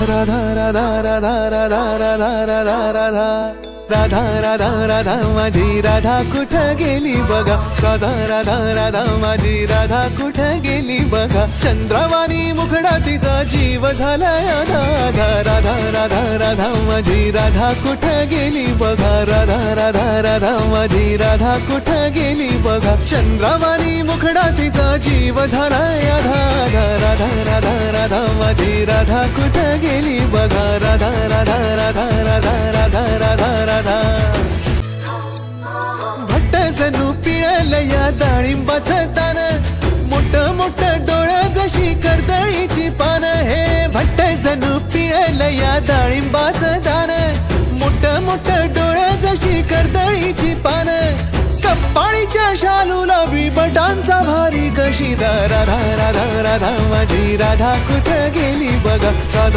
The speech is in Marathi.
राधा राधा राधा राधा राधा राधा राधा राधा राधा राधा माझी राधा कुठं गेली बघा राधा राधा राधा माझी राधा कुठं गेली बघा चंद्रवाणी मुखडा तिचा जीव झालाय राधा राधा राधा राधा माझी राधा कुठं गेली बघा राधा राधा राधा माझी राधा कुठं गेली बघा चंद्रवाणी मुखडा तिचा जीव झालाय राधा राधा राधा राधा माझी राधा कुठं गेली बघा राधा राधा राधा राधा राधा राधा राधा भट्ट जणू पिळलं या डाळिंबाचं दान मोठ मोठ डोळं जशी कर्दळीची पान हे भट्ट जणू पिळलं या डाळिंबाचं दान मोठ मोठ डोळं जशी कर्दळीची पान कपाळीच्या शालूला बिबटांचा भारी कशी राधा राधा राधा माझी राधा कुठं गेली बघा राधा